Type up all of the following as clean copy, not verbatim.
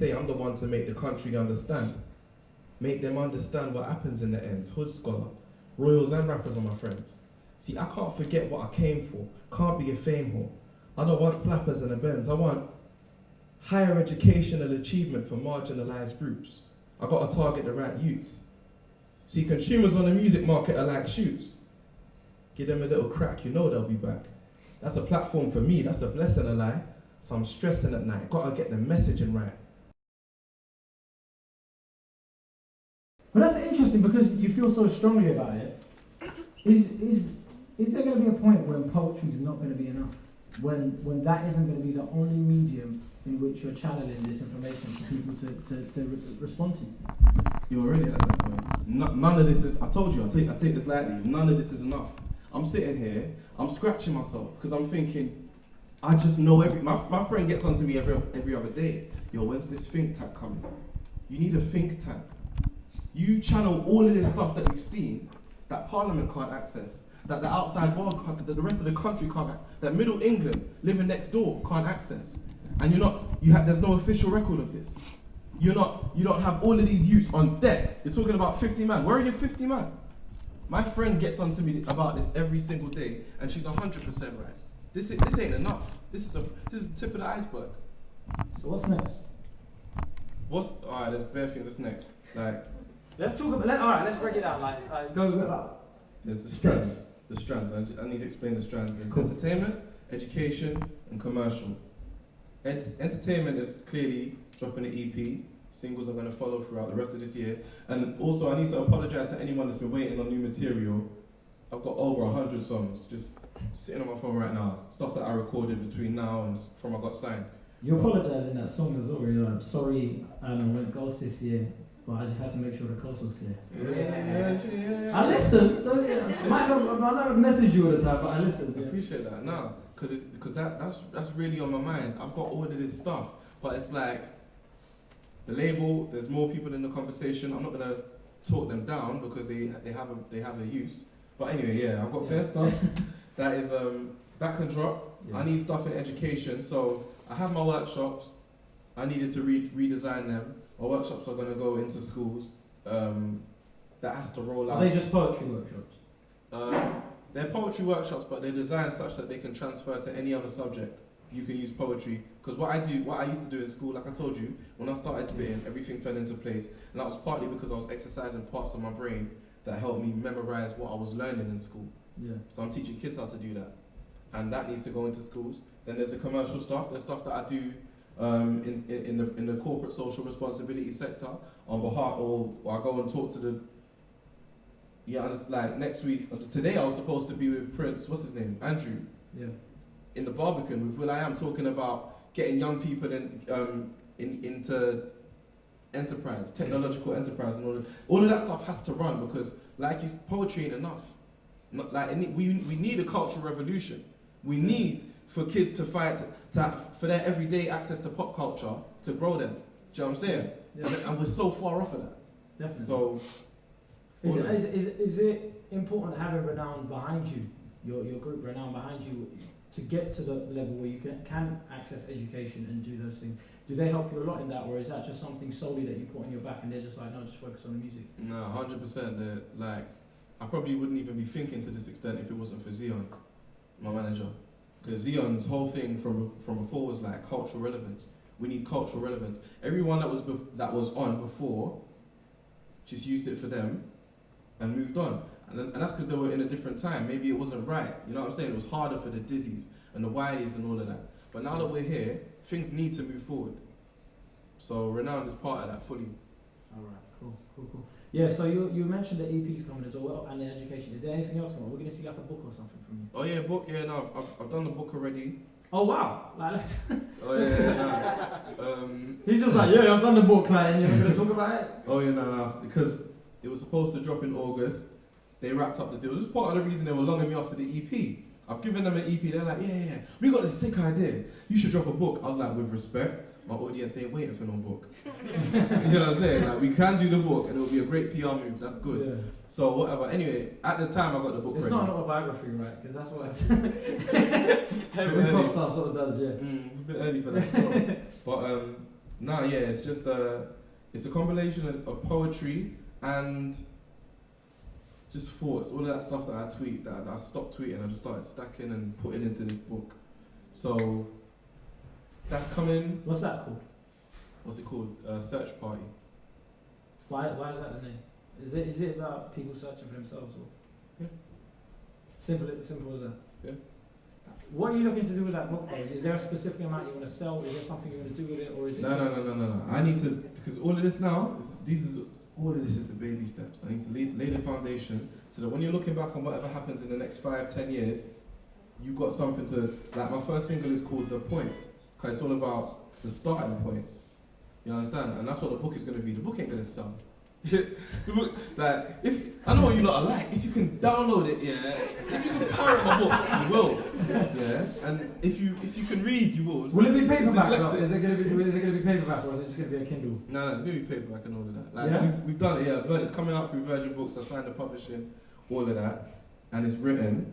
say I'm the one to make the country understand. Make them understand what happens in the end. Hood scholar, royals and rappers are my friends. See, I can't forget what I came for. Can't be a fame whore. I don't want slappers and a Benz. I want higher educational achievement for marginalised groups. I got to target the right youths. See, consumers on the music market are like shoots. Give them a little crack, you know they'll be back. That's a platform for me, that's a blessing, a lie. So I'm stressing at night, gotta get the messaging right. But that's interesting because you feel so strongly about it. Is there going to be a point when poetry is not going to be enough? When that isn't going to be the only medium in which you're channeling this information for people to respond to? You're already at that point. None of this is, I told you, I take this lightly, none of this is enough. I'm sitting here, I'm scratching myself because I'm thinking, I just know my friend gets onto me every other day. Yo, when's this think tank coming? You need a think tank. You channel all of this stuff that you've seen, that Parliament can't access, that the outside world can't, that the rest of the country can't, that Middle England, living next door, can't access. And there's no official record of this. You don't have all of these youths on deck. You're talking about 50 man. Where are your 50 man? My friend gets onto me about this every single day, and she's 100% right. This ain't enough. This is the tip of the iceberg. So what's next? Alright, there's bare things that's next. Like, let's talk about. Alright, let's break it down. Go. There's the strands. The strands. I need to explain the strands. There's entertainment, education, and commercial. Entertainment is clearly dropping an EP. Singles are going to follow throughout the rest of this year. And also, I need to apologise to anyone that's been waiting on new material. I've got over 100 songs just sitting on my phone right now. Stuff that I recorded between now and from I got signed. You apologise in that song as well. You're like, sorry, I went ghost this year, but I just had to make sure the coast was clear. Yeah. I listened. I might not message you all the time, but I listened. I appreciate that. No, because that's really on my mind. I've got all of this stuff, but it's like the label. There's more people in the conversation. I'm not gonna talk them down because they have a use. But anyway, yeah, I've got bare stuff that is that can drop. Yeah. I need stuff in education, so I have my workshops. I needed to redesign them. My workshops are gonna go into schools. That has to roll out. Are they just poetry workshops? They're poetry workshops, but they're designed such that they can transfer to any other subject. You can use poetry, because what I used to do in school, like I told you, when I started spitting, everything fell into place, and that was partly because I was exercising parts of my brain that helped me memorize what I was learning in school. Yeah. So I'm teaching kids how to do that, and that needs to go into schools. Then there's the commercial stuff. There's stuff that I do in the corporate social responsibility sector on behalf, or I go and talk to the. Yeah, like next week, today I was supposed to be with Prince. What's his name? Andrew. Yeah. In the Barbican with will.i.am talking about getting young people into enterprise, technological enterprise, and all of that stuff has to run because, like poetry ain't enough. We need a cultural revolution. We need for kids to fight for their everyday access to pop culture to grow them. Do you know what I'm saying? Yeah. And we're so far off of that. Definitely. So, is it important having Renown behind you, your group Renown behind you, to get to the level where you can access education and do those things? Do they help you a lot in that, or is that just something solely that you put on your back and they're just like, no, just focus on the music? No, 100%. Like, I probably wouldn't even be thinking to this extent if it wasn't for Zion, my manager. Because Zion's whole thing from before was like cultural relevance. We need cultural relevance. Everyone that was on before just used it for them and moved on. And that's because they were in a different time. Maybe it wasn't right. You know what I'm saying? It was harder for the Dizzies and the Wileys and all of that. But now that we're here, things need to move forward. So Renown is part of that fully. Alright, cool. Yeah, so you mentioned the EP's coming as well and the education. Is there anything else coming? We're going to see like a book or something from you. Oh yeah, book. Yeah, no, I've done the book already. Oh wow! Like, oh yeah. He's just like, yeah, I've done the book, like, and you're going to talk about it. Oh yeah, no, because it was supposed to drop in August. They wrapped up the deal. This is part of the reason they were longing me off for the EP. I've given them an EP. They're like, yeah, we got this sick idea. You should drop a book. I was like, with respect, my audience ain't waiting for no book. You know what I'm saying? Like, we can do the book, and it'll be a great PR move. That's good. Yeah. So whatever. Anyway, at the time I got the book ready. It's not an autobiography, right? Because that's what I said. Every pop star sort of does, yeah. It's a bit early for that. So. But Nah, yeah, it's just it's a combination of poetry and just thoughts, all of that stuff that I tweet, that I stopped tweeting, I just started stacking and putting into this book. So that's coming. What's that called? What's it called? Search Party. Why is that the name? Is it about people searching for themselves or? Yeah. Simple as that. Yeah. What are you looking to do with that book though? Is there a specific amount you want to sell? Is there something you want to do with it, or is it? No. I need to, because all of this now, all of this is the baby steps. I need to lay the foundation so that when you're looking back on whatever happens in the next 5-10 years, you've got something to, like my first single is called The Point, because it's all about the starting point. You understand? And that's what the book is going to be. The book ain't going to sell. Like, if I know what you lot are like, if you can download it, yeah, if you can pirate my book, you will, yeah, and if you can read, you will. Will it be paperback? Is it going to be paperback, or is it just going to be a Kindle? No, it's going to be paperback and all of that. Like Yeah? we've done it, yeah. It's coming out through Virgin Books. I signed the publishing, all of that, and it's written.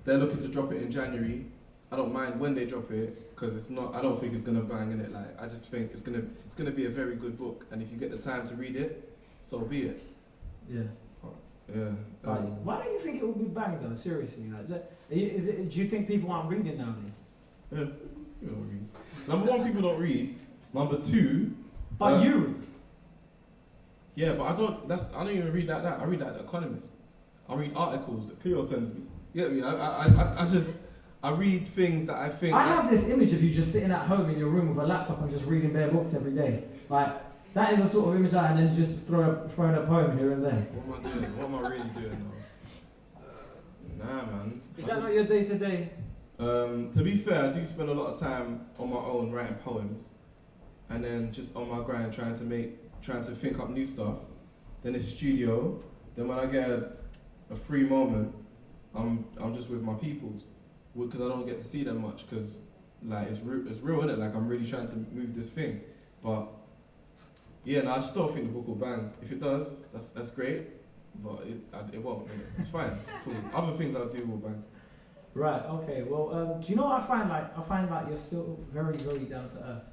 They're looking to drop it in January. I don't mind when they drop it because it's not. I don't think it's going to bang in it. Like I just think it's going to be a very good book, and if you get the time to read it, so be it. Yeah. Yeah. Why don't you think it will be bang though? Seriously, like, do you think people aren't reading nowadays? Yeah, people don't read. Number one, people don't read. Number two, But you read. Yeah, but I don't even read like that. I read like The Economist. I read articles that Cleo sends me. You get me? I read things that I think. I have this image of you just sitting at home in your room with a laptop and just reading bare books every day. Like, that is a sort of image I had, and then just throwing a poem here and there. What am I doing? What am I really doing now? Nah, man. Is that not your day-to-day? To be fair, I do spend a lot of time on my own writing poems, and then just on my grind trying to think up new stuff. Then it's studio. Then when I get a free moment, I'm just with my peoples, because I don't get to see them much. Because like it's real, isn't it? Like I'm really trying to move this thing, but yeah, no, I just don't think the book will bang. If it does, that's great, but it won't. Innit? It's fine. It's cool. Other things I do will bang. Right. Okay. Well, do you know what I find like you're still very, very down to earth,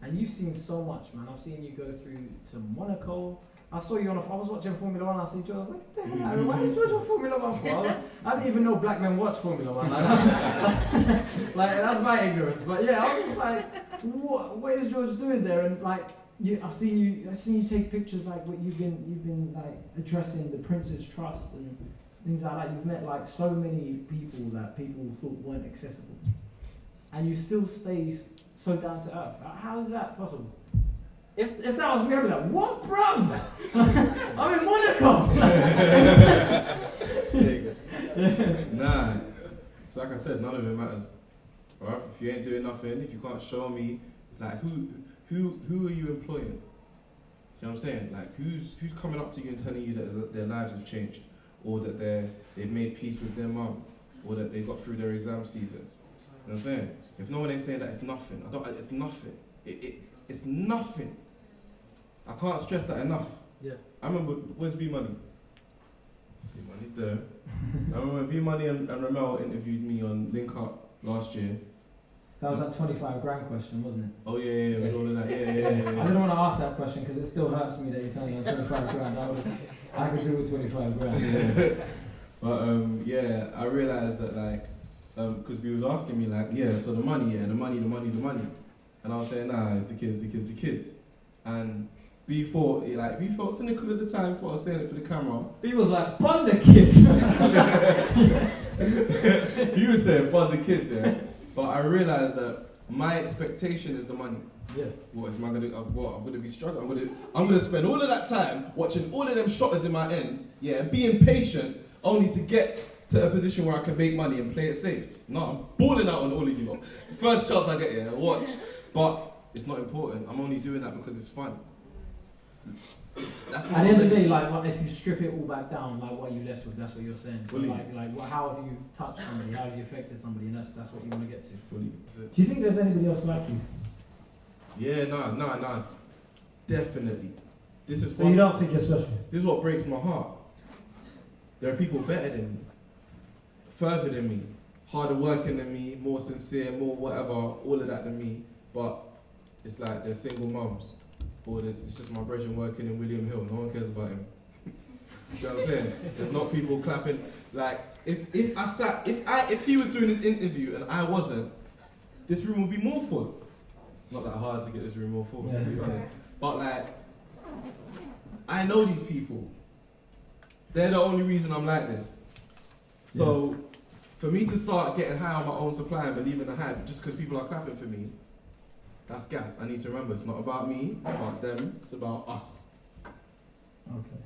and you've seen so much, man. I've seen you go through to Monaco. I saw you I was watching Formula One. I see George. I was like, what the hell? Why is George on Formula One for? I didn't even know black men watch Formula One. Like that's my ignorance. But yeah, I was just like, what is George doing there? And like, I've seen you take pictures like what you've been like addressing the Prince's Trust and things like that. You've met like so many people that people thought weren't accessible, and you still stay so down to earth. How is that possible? If that was me, I'd be like, what, bruv? I'm in Monaco. Nah. So like I said, none of it matters. Alright? If you ain't doing nothing, if you can't show me, like who are you employing? You know what I'm saying? Like who's coming up to you and telling you that their lives have changed, or that they've made peace with their mum, or that they got through their exam season? You know what I'm saying? If no one ain't saying that, it's nothing. It's nothing. It's nothing. I can't stress that enough. Yeah. I remember, where's B Money? B Money's there. I remember when B Money and Ramel interviewed me on Link Up last year. That was that 25 grand question, wasn't it? Oh yeah, with all of that. Yeah. I didn't want to ask that question because it still hurts me that you're telling me 25 grand. I could do with 25 grand. Yeah. But yeah, I realised that like, because we was asking me like, yeah, so the money, and I was saying, nah, it's the kids. And B thought cynical at the time, thought I was saying it for the camera. B was like, bun the kids. He was saying bun the kids, yeah. But I realised that my expectation is the money. Yeah. What am I gonna? I'm gonna be struggling. I'm gonna spend all of that time watching all of them shotters in my ends, yeah, being patient, only to get to a position where I can make money and play it safe. No, I'm balling out on all of you lot. First chance I get here, watch. But it's not important. I'm only doing that because it's fun. That's at the end of the day, like, if you strip it all back down, like, what are you left with? That's what you're saying. So, how have you touched somebody? How have you affected somebody? And that's what you want to get to. Fully. Do you think there's anybody else like you? Yeah, nah. Definitely. So you don't think you're special? This is what breaks my heart. There are people better than me, further than me, harder working than me, more sincere, more whatever, all of that than me. But it's like they're single mums, or it's just my brethren working in William Hill. No one cares about him. You know what I'm saying? There's not people clapping. Like if he was doing this interview and I wasn't, this room would be more full. Not that hard to get this room more full, to be honest. But like, I know these people. They're the only reason I'm like this. So, for me to start getting high on my own supply and believing I had, just because people are clapping for me, that's gas. I need to remember, it's not about me, it's about them, it's about us. Okay.